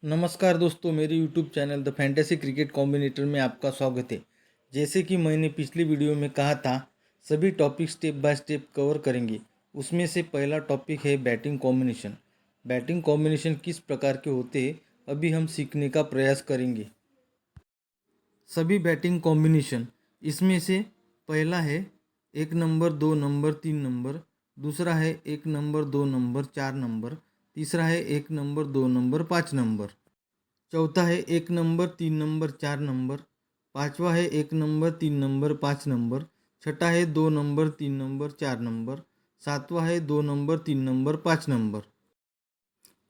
नमस्कार दोस्तों, मेरे YouTube channel the fantasy cricket combinator में आपका स्वागत है। जैसे कि मैंने पिछली वीडियो में कहा था, सभी topic step by step cover करेंगे। उसमें से पहला टॉपिक है बैटिंग कॉम्बिनेशन। बैटिंग कॉम्बिनेशन किस प्रकार के होते हैं, अभी हम सीखने का प्रयास करेंगे। सभी बैटिंग कॉम्बिनेशन, इसमें से पहला है 1 नंबर, 2 नंबर, 3 नंबर। दूसरा है 1 नंबर, 2 नंबर, 4 नंबर। तीसरा है 1 नंबर, 2 नंबर, 5 नंबर। चौथा है 1 नंबर, 3 नंबर, 4 नंबर। पांचवा है 1 नंबर, 3 नंबर, 5 नंबर। छठा है 2 नंबर, 3 नंबर, 4 नंबर। सातवां है 2 नंबर, 3 नंबर, 5 नंबर।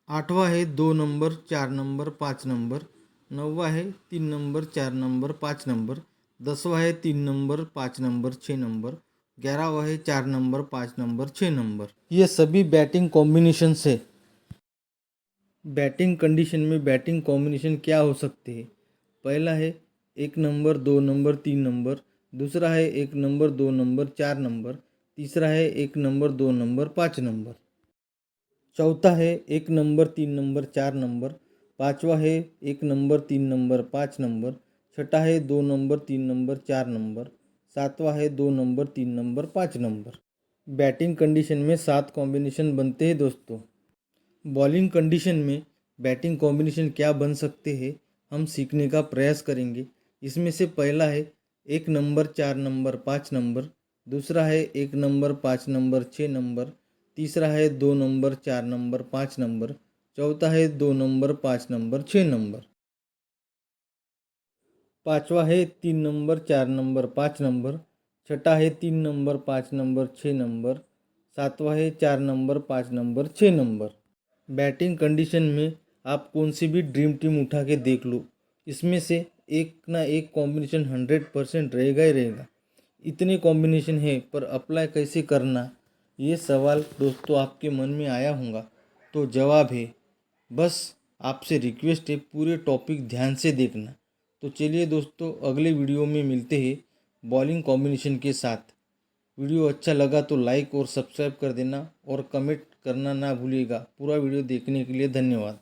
आठवां है 2 नंबर, 4 नंबर, 5 नंबर। नौवां है 3 नंबर, 4 नंबर, 5 नंबर। 10वां है 3 नंबर, 5 नंबर, 6 नंबर। 11वां है 4 नंबर, 5 नंबर, 6 नंबर। ये सभी बैटिंग कॉम्बिनेशन है। बैटिंग कंडीशन में बैटिंग कॉम्बिनेशन क्या हो सकते हैं? पहला है 1 नंबर, 2 नंबर, 3 नंबर। दूसरा है 1 नंबर, 2 नंबर, 4 नंबर। तीसरा है 1 नंबर, 2 नंबर, 5 नंबर। चौथा है 1 नंबर, 3 नंबर, 4 नंबर। पांचवा है 1 नंबर, 3 नंबर, 5 नंबर। छठा है 2 नंबर, 3 नंबर, 4 नंबर। सातवां है 2 number, 3 number, 5 number. Batting condition में 7 कॉम्बिनेशन बनते हैं दोस्तों। बॉलिंग कंडीशन में बैटिंग कॉम्बिनेशन क्या बन सकते हैं, हम सीखने का प्रयास करेंगे। इसमें से पहला है 1 नंबर, 4 नंबर, 5 नंबर। दूसरा है 1 नंबर, 5 नंबर, 6 नंबर। तीसरा है 2 नंबर, 4 नंबर, 5 नंबर। चौथा है 2 नंबर, 5 नंबर, 6 नंबर। पांचवा है 3 नंबर, 4 नंबर, 5 नंबर। छठा है 3 नंबर, 5 नंबर, 6 नंबर। सातवां है 4 number, 5 number, 6 number. Batting condition में आप कौन सी भी ड्रीम टीम उठा के देख लो, इसमें से एक ना एक कॉम्बिनेशन 100% रहेगा ही रहेगा। इतने कॉम्बिनेशन है, पर अप्लाई कैसे करना, ये सवाल दोस्तों आपके मन में आया होगा। तो जवाब है, बस आपसे रिक्वेस्ट है, पूरे टॉपिक ध्यान से देखना। तो चलिए दोस्तों, अगले वीडियो में मिलते हैं बॉलिंग कॉम्बिनेशन के साथ। वीडियो अच्छा लगा तो लाइक और सब्सक्राइब कर देना और कमेंट करना ना भूलिएगा। पूरा वीडियो देखने के लिए धन्यवाद।